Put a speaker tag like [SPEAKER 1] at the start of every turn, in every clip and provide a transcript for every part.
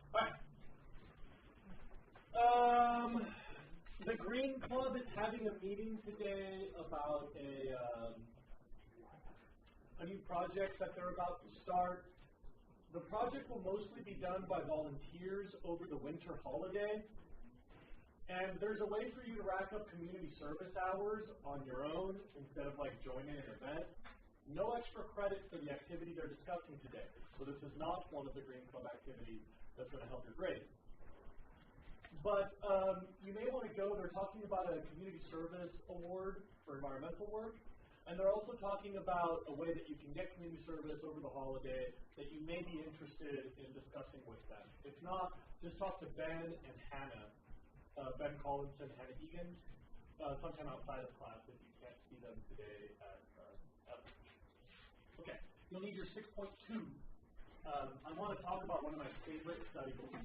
[SPEAKER 1] Alright. The Green Club is having a meeting today about a new project that they're about to start. The project will mostly be done by volunteers over the winter holiday. And there's a way for you to rack up community service hours on your own instead of like joining an event. No extra credit for the activity they're discussing today. So this is not one of the Green Club activities that's going to help your grade. But you may want to go. They're talking about a community service award for environmental work. And they're also talking about a way that you can get community service over the holiday that you may be interested in discussing with them. If not, just talk to Ben and Hannah. Ben Collinson, Hannah Egan, sometime outside of class if you can't see them today at Okay, you'll need your 6.2. I want to talk about one of my favorite study books.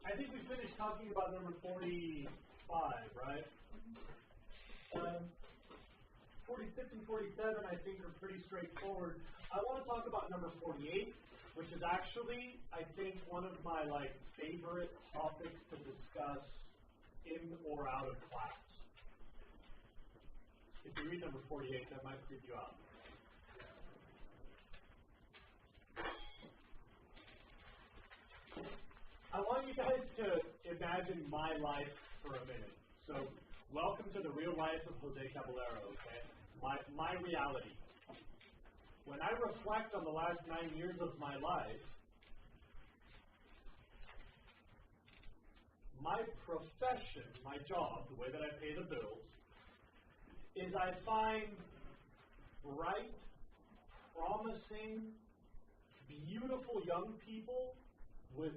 [SPEAKER 1] I think we finished talking about number 45, right? 46 and 47, I think, are pretty straightforward. I want to talk about number 48, which is actually, I think, one of my favorite topics to discuss in or out of class. If you read number 48, that might creep you out. I want you guys to imagine my life for a minute. So, welcome to the real life of Jose Caballero, okay? My reality. When I reflect on the last 9 years of my life, my profession, my job, the way that I pay the bills, is I find bright, promising, beautiful young people with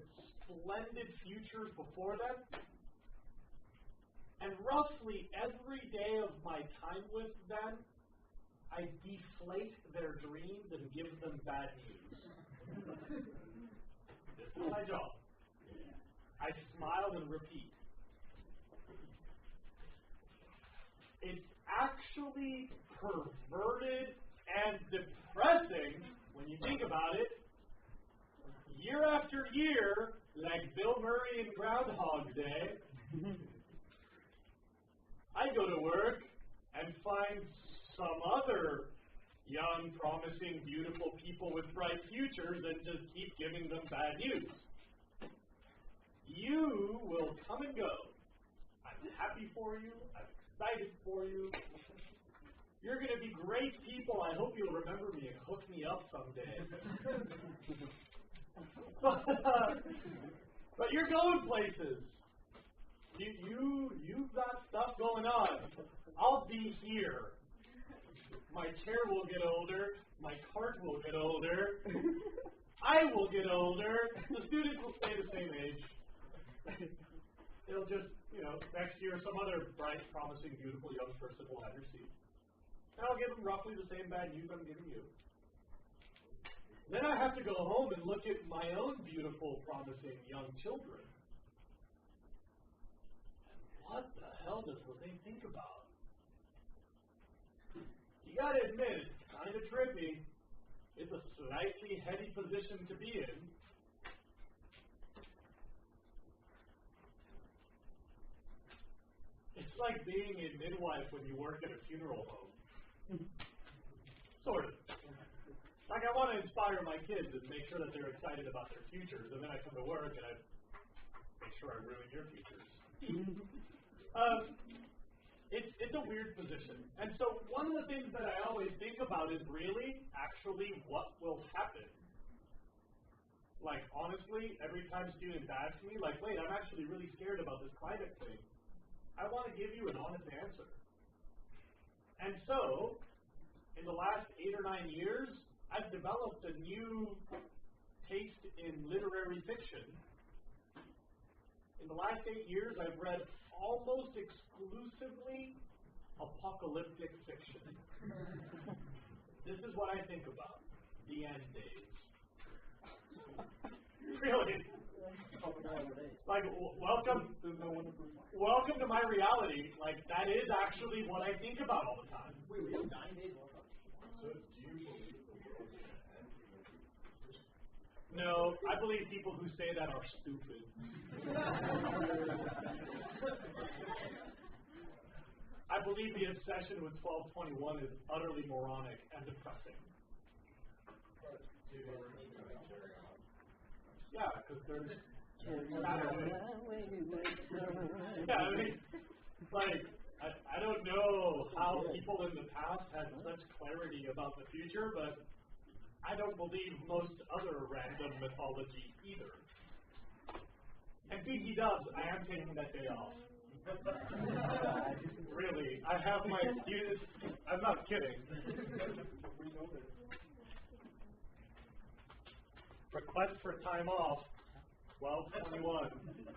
[SPEAKER 1] splendid futures before them, and roughly every day of my time with them, I deflate their dreams and give them bad news. This is my job. I smile and repeat. It's actually perverted and depressing when you think about it. Year after year, like Bill Murray in Groundhog Day, I go to work and find some other young, promising, beautiful people with bright futures and just keep giving them bad news. You will come and go. I'm happy for you. I'm excited for you. You're going to be great people. I hope you'll remember me and hook me up someday. But you're going places. You've got stuff going on. I'll be here. My chair will get older. My cart will get older. I will get older. The students will stay the same age. It'll just, next year some other bright, promising, beautiful young person will have your seat. And I'll give them roughly the same bad news I'm giving you. Then I have to go home and look at my own beautiful, promising young children. And what the hell does they think about? You gotta admit, it's kind of trippy. It's a slightly heady position to be in. It's like being a midwife when you work at a funeral home. Sort of. Like, I want to inspire my kids and make sure that they're excited about their futures, and then I come to work and I make sure I ruin your futures. It's a weird position. And so one of the things that I always think about is really, actually, what will happen. Like, honestly, every time students ask me, like, wait, I'm actually really scared about this climate thing, I want to give you an honest answer. And so, in the last 8 or 9 years, I've developed a new taste in literary fiction. In the last 8 years, I've read almost exclusively apocalyptic fiction. This is what I think about. The end days. Really? Like, welcome to my reality. Like, that is actually what I think about all the time.
[SPEAKER 2] Wait, we have 9 days left.
[SPEAKER 3] So do you believe the world's going to end?
[SPEAKER 1] No, I believe people who say that are stupid. I believe the obsession with 1221 is utterly moronic and depressing.
[SPEAKER 3] Do you think we're just going to carry on?
[SPEAKER 1] Yeah, because there's... Yeah, I mean, like, I don't know how people in the past had such clarity about the future, but I don't believe most other random mythologies either. And BT Dubs, I am taking that day off. Really, I have my excuse. I'm not kidding. Request for time off, 12/21.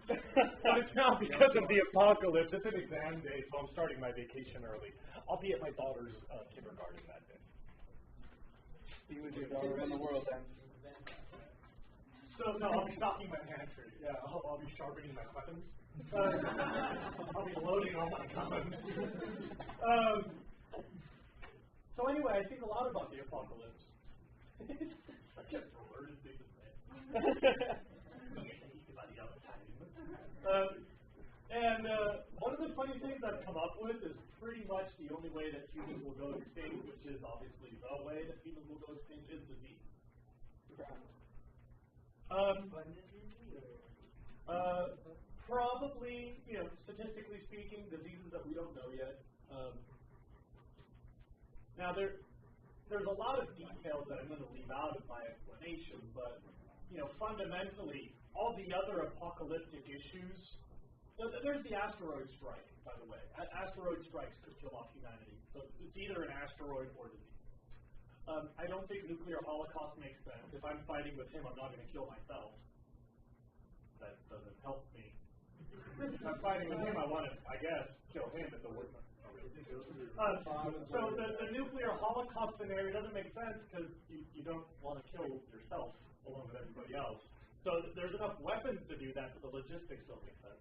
[SPEAKER 1] But it's not because of the apocalypse. It's an exam day, so I'm starting my vacation early. I'll be at my daughter's kindergarten that day.
[SPEAKER 4] Be with your daughter around the world then.
[SPEAKER 1] So, no, I'll be stocking my pantry. Yeah, I'll be sharpening my weapons. I'll be loading all my guns. So anyway, I think a lot about the apocalypse. It's such a perverted thing to say. And one of the funny things I've come up with is pretty much the only way that humans will go extinct, which is obviously the way that humans will go extinct, is disease. Probably, statistically speaking, diseases that we don't know yet. Now, there's a lot of details that I'm going to leave out of my explanation, but, fundamentally, all the other apocalyptic issues, there's the asteroid strike, by the way. Asteroid strikes could kill off humanity. So it's either an asteroid or disease. I don't think nuclear holocaust makes sense. If I'm fighting with him, I'm not going to kill myself. That doesn't help me. If I'm fighting with him, I want to, I guess, kill him at the worst. So the nuclear holocaust scenario doesn't make sense because you don't want to kill yourself along with everybody else. So there's enough weapons to do that, but the logistics don't make sense.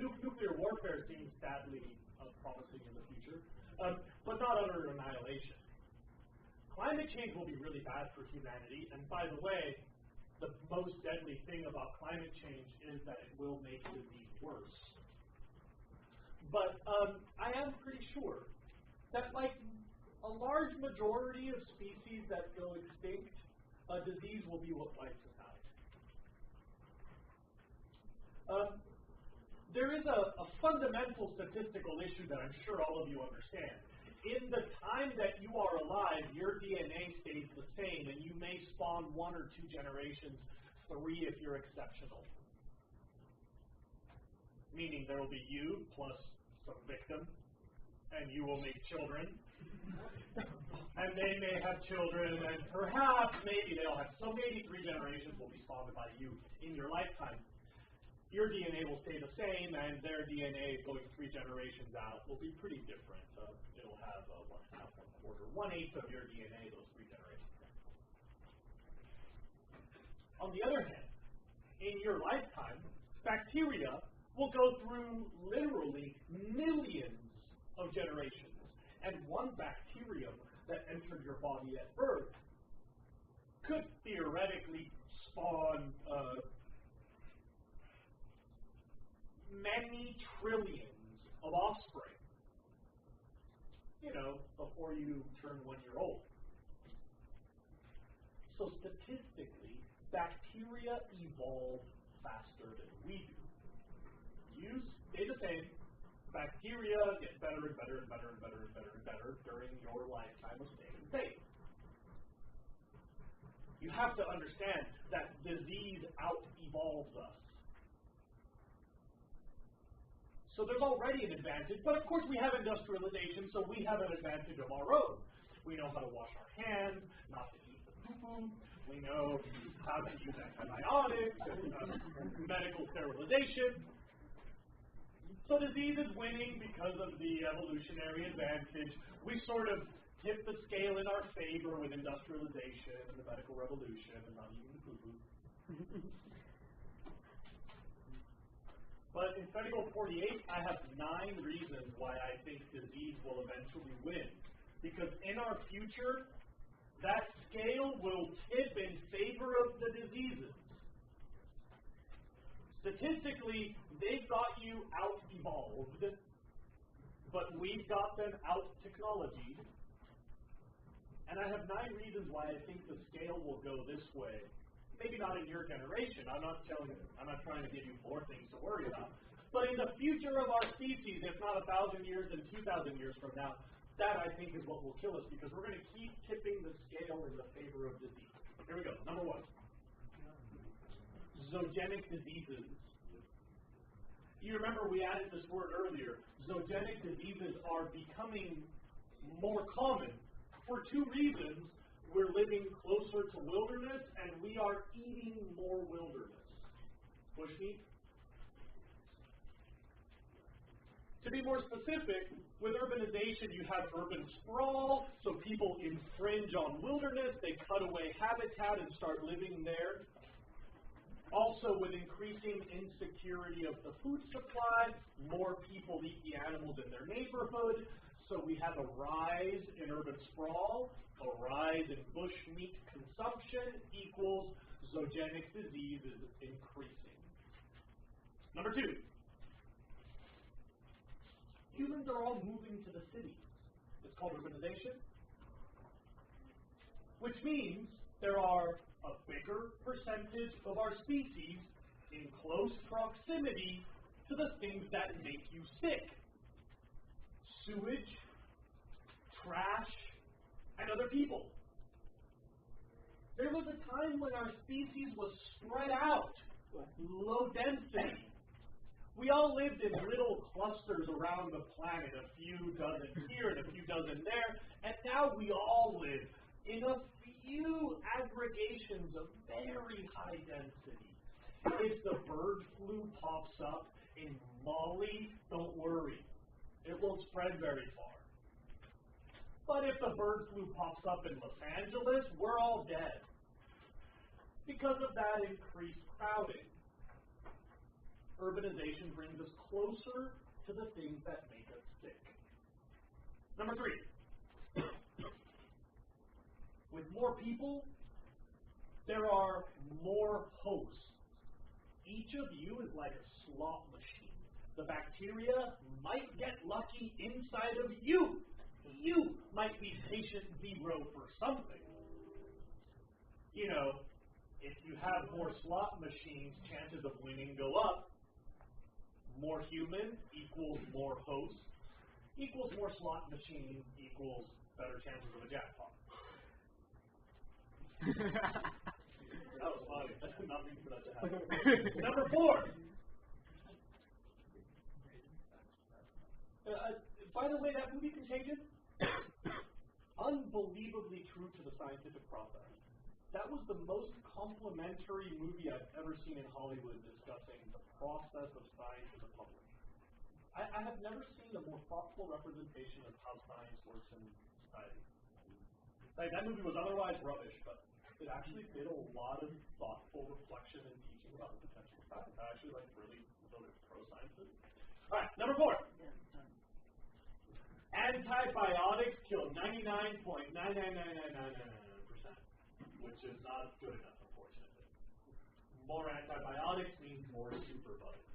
[SPEAKER 1] Nuclear warfare seems sadly promising in the future, but not utter annihilation. Climate change will be really bad for humanity, and by the way, the most deadly thing about climate change is that it will make disease worse. But I am pretty sure that, like a large majority of species that go extinct, disease will be what wipes us out. There is a fundamental statistical issue that I'm sure all of you understand. In the time that you are alive, your DNA stays the same, and you may spawn 1 or 2 generations, 3 if you're exceptional. Meaning there will be you plus some victim, and you will make children. And they may have children, and perhaps, maybe they'll have, so maybe 3 generations will be spawned by you in your lifetime. Your DNA will stay the same, and their DNA going 3 generations out will be pretty different. It'll have 1/2, 1/4, 1/8 of your DNA those 3 generations. On the other hand, in your lifetime, bacteria will go through literally millions of generations, and one bacterium that entered your body at birth could theoretically spawn many trillions of offspring before you turn 1 year old. So statistically, bacteria evolve faster than we do. You stay the same. Bacteria get better and better and better and better and better and better during your lifetime of staying safe. You have to understand that disease out-evolves us. So there's already an advantage, but of course we have industrialization, so we have an advantage of our own. We know how to wash our hands, not to eat the poo-poo. We know how to use antibiotics and medical sterilization. So disease is winning because of the evolutionary advantage. We sort of tip the scale in our favor with industrialization and the medical revolution and not eating the poo-poo. But in Study Goal 48, I have 9 reasons why I think disease will eventually win. Because in our future, that scale will tip in favor of the diseases. Statistically, they've got you out-evolved, but we've got them out-technologied. And I have 9 reasons why I think the scale will go this way. Maybe not in your generation. I'm not trying to give you more things to worry about. But in the future of our species, if not 1,000 years and 2,000 years from now, that I think is what will kill us, because we're going to keep tipping the scale in the favor of disease. Here we go. Number 1. Zoogenic diseases. You remember we added this word earlier. Zoogenic diseases are becoming more common for 2 reasons. We're living closer to wilderness, and we are eating more wilderness. Bushmeat. To be more specific, with urbanization, you have urban sprawl, so people infringe on wilderness, they cut away habitat and start living there. Also, with increasing insecurity of the food supply, more people eat the animals in their neighborhood, so we have a rise in urban sprawl, a rise in bushmeat consumption equals zoogenic diseases increasing. Number 2. Humans are all moving to the cities. It's called urbanization, which means there are a bigger percentage of our species in close proximity to the things that make you sick. Sewage, trash, and other people. There was a time when our species was spread out, low density. We all lived in little clusters around the planet, a few dozen here and a few dozen there, and now we all live in a few aggregations of very high density. If the bird flu pops up in Mali, don't worry. It won't spread very far. But if the bird flu pops up in Los Angeles, we're all dead. Because of that increased crowding. Urbanization brings us closer to the things that make us sick. Number 3. With more people, there are more hosts. Each of you is like a slot machine. The bacteria might get lucky inside of you. You might be patient 0 for something. You know, if you have more slot machines, chances of winning go up. More human equals more hosts, equals more slot machines, equals better chances of a jackpot. That was funny. I did not mean for that to happen. Number 4. By the way, that movie Contagion, unbelievably true to the scientific process. That was the most complimentary movie I've ever seen in Hollywood discussing the process of science to the public. I have never seen a more thoughtful representation of how science works in society. Like, that movie was otherwise rubbish, but it actually did a lot of thoughtful reflection and teaching about the potential of science. I actually really voted pro-science. Alright, number 4. Antibiotics kill 99.99999%, which is not good enough, unfortunately. More antibiotics means more superbugs.